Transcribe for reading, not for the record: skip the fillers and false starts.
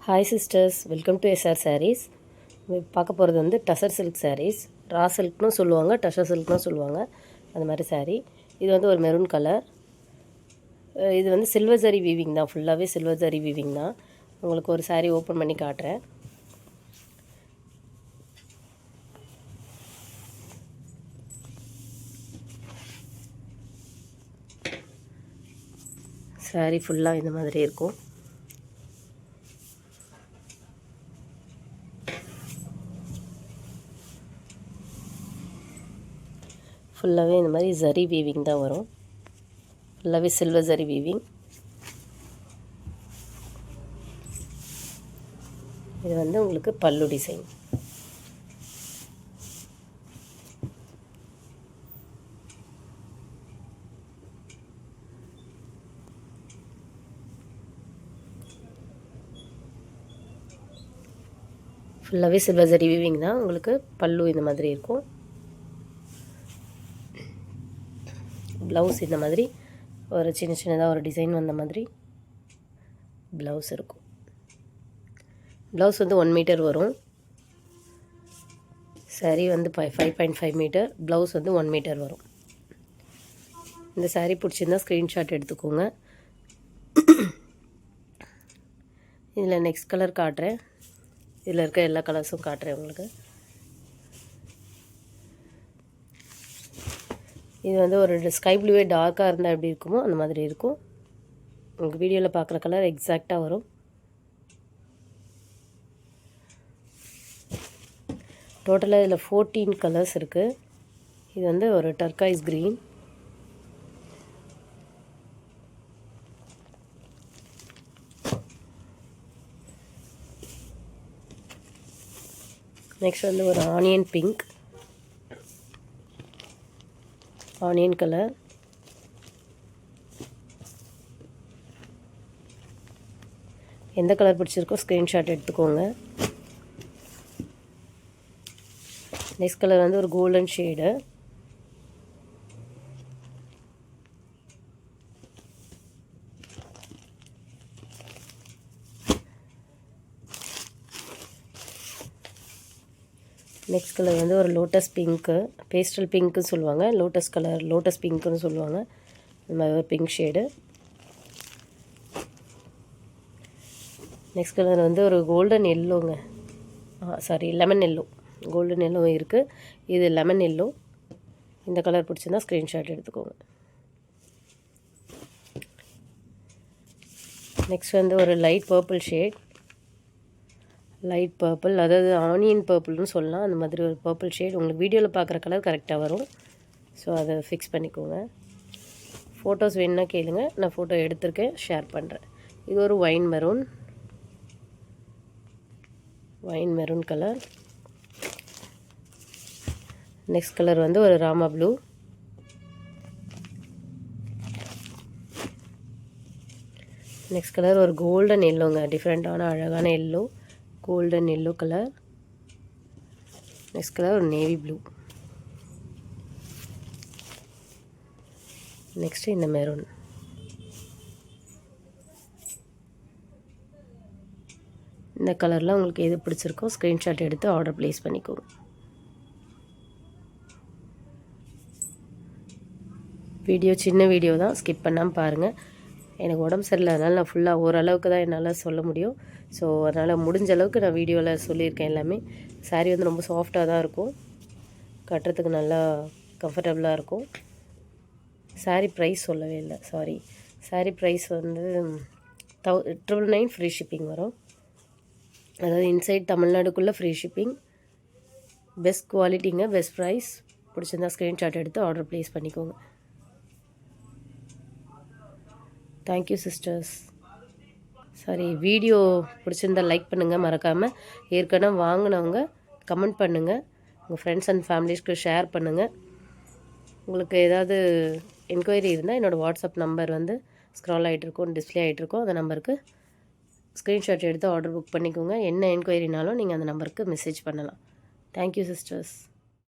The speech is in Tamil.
Hi sisters, welcome to SR Sarees. பார்க்க போகிறது வந்து டசர் சில்க் சாரீஸ். ரா சில்க்னு சொல்லுவாங்க, டசர் சில்க்னு சொல்லுவாங்க. அந்த மாதிரி சாரீ. இது வந்து ஒரு மெரூன் கலர். இது வந்து சில்வர் ஜரி வீவிங் தான், ஃபுல்லாகவே சில்வர் ஜரி வீவிங் தான். உங்களுக்கு ஒரு சாரீ ஓப்பன் பண்ணி காட்டுறேன். சாரீ ஃபுல்லாக இந்த மாதிரி இருக்கும். ஃபுல்லாகவே இந்த மாதிரி ஜரி வீவிங் தான் வரும். ஃபுல்லாகவே சில்வர் ஜரி வீவிங். இது வந்து உங்களுக்கு பல்லு டிசைன். ஃபுல்லாகவே சில்வர் ஜரி வீவிங் தான். உங்களுக்கு பல்லு இந்த மாதிரி இருக்கும். ப்ளவுஸ் இந்த மாதிரி ஒரு சின்ன சின்னதாக ஒரு டிசைன் வந்த மாதிரி ப்ளவுஸ் இருக்கும். ப்ளவுஸ் வந்து 1 மீட்டர் வரும். சாரீ வந்து 5.5 மீட்டர். ப்ளவுஸ் வந்து 1 மீட்டர் வரும். இந்த சாரீ பிடிச்சிருந்தா ஸ்க்ரீன்ஷாட் எடுத்துக்கோங்க. இதில் நெக்ஸ்ட் கலர் காட்டுறேன். இதில் இருக்க எல்லா கலர்ஸும் காட்டுறேன் உங்களுக்கு. இது வந்து ஒரு ஸ்கை ப்ளூவே டார்க்காக இருந்தால் எப்படி இருக்குமோ அந்த மாதிரி இருக்கும். உங்களுக்கு வீடியோவில் பார்க்குற கலர் எக்ஸாக்டாக வரும். டோட்டலாக இதில் 14 கலர்ஸ் இருக்குது. இது வந்து ஒரு டர்காய்ஸ் க்ரீன். நெக்ஸ்ட் வந்து ஒரு ஆனியன் பிங்க், ஆனியன் கலர். எந்த கலர் பிடிச்சிருக்கோ ஸ்க்ரீன்ஷாட் எடுத்துக்கோங்க. நெக்ஸ்ட் கலர் வந்து ஒரு கோல்டன் ஷேடு. நெக்ஸ்ட் கலர் வந்து ஒரு லோட்டஸ் பிங்க்கு, பேஸ்டல் பிங்க்குன்னு சொல்லுவாங்க. லோட்டஸ் கலர், லோட்டஸ் பிங்க்குன்னு சொல்லுவாங்க. இந்த மாதிரி ஒரு பிங்க் ஷேடு. நெக்ஸ்ட் கலர் வந்து ஒரு கோல்டன் எல்லோங்க. Lemon yellow. கோல்டன் எல்லோ இருக்குது. இது லெமன் எல்லோ. இந்த கலர் பிடிச்சிருந்தா ஸ்க்ரீன்ஷாட் எடுத்துக்கோங்க. நெக்ஸ்ட் வந்து ஒரு light purple shade. Light purple, அதாவது ஆனியன் பர்பிள்னு சொல்லலாம். அந்த மாதிரி ஒரு பர்பிள் ஷேட். உங்களுக்கு வீடியோவில் பார்க்குற கலர் கரெக்டாக வரும். ஸோ அதை ஃபிக்ஸ் பண்ணிக்கோங்க. ஃபோட்டோஸ் வேணுன்னா கேளுங்க, நான் ஃபோட்டோ எடுத்திருக்கேன், ஷேர் பண்ணுறேன். இது ஒரு wine maroon colour. Next colour வந்து ஒரு ராமா ப்ளூ. நெக்ஸ்ட் கலர் ஒரு கோல்டன் எல்லோங்க. டிஃப்ரெண்ட்டான அழகான yellow, golden yellow colour. Next colour ஒரு நேவி ப்ளூ. நெக்ஸ்ட்டு இந்த மெரூன். இந்த கலரில் உங்களுக்கு எது பிடிச்சிருக்கோ ஸ்க்ரீன்ஷாட் எடுத்து ஆர்டர் ப்ளேஸ் பண்ணிக்கோங்க. சின்ன வீடியோ தான், ஸ்கிப் பண்ணாமல் பாருங்கள். எனக்கு உடம்பு சரியில்லை, அதனால் நான் ஃபுல்லாக ஓரளவுக்கு தான் என்னால் சொல்ல முடியும். ஸோ அதனால் முடிஞ்ச அளவுக்கு நான் வீடியோவில் சொல்லியிருக்கேன் எல்லாமே. சாரீ வந்து ரொம்ப சாஃப்டாக தான் இருக்கும், கட்டுறதுக்கு நல்லா கம்ஃபர்டபுளாக இருக்கும். சாரீ ப்ரைஸ் சொல்லவே இல்லை, சாரி. சாரீ ப்ரைஸ் வந்து 999 ஃப்ரீ ஷிப்பிங் வரும். அதாவது இன்சைட் தமிழ்நாடுக்குள்ளே ஃப்ரீ ஷிப்பிங். பெஸ்ட் குவாலிட்டிங்க, பெஸ்ட் ப்ரைஸ். பிடிச்சிருந்தா ஸ்க்ரீன்ஷாட் எடுத்து ஆர்டர் ப்ளேஸ் பண்ணிக்கோங்க. Thank you sisters. வீடியோ பிடிச்சிருந்தா லைக் பண்ணுங்கள் மறக்காமல். ஏற்கனவே வாங்கினவங்க கமெண்ட் பண்ணுங்கள். உங்கள் ஃப்ரெண்ட்ஸ் அண்ட் ஃபேமிலிஸ்க்கு ஷேர் பண்ணுங்கள். உங்களுக்கு ஏதாவது என்கொயரி இருந்தால் என்னோடய வாட்ஸ்அப் நம்பர் வந்து ஸ்க்ரால் ஆகிட்ருக்கோம், டிஸ்பிளே ஆகிட்ருக்கோம். அந்த நம்பருக்கு ஸ்க்ரீன்ஷாட் எடுத்து ஆர்டர் புக் பண்ணிக்கோங்க. என்ன என்கொயரினாலும் நீங்கள் அந்த நம்பருக்கு மெசேஜ் பண்ணலாம். Thank you sisters.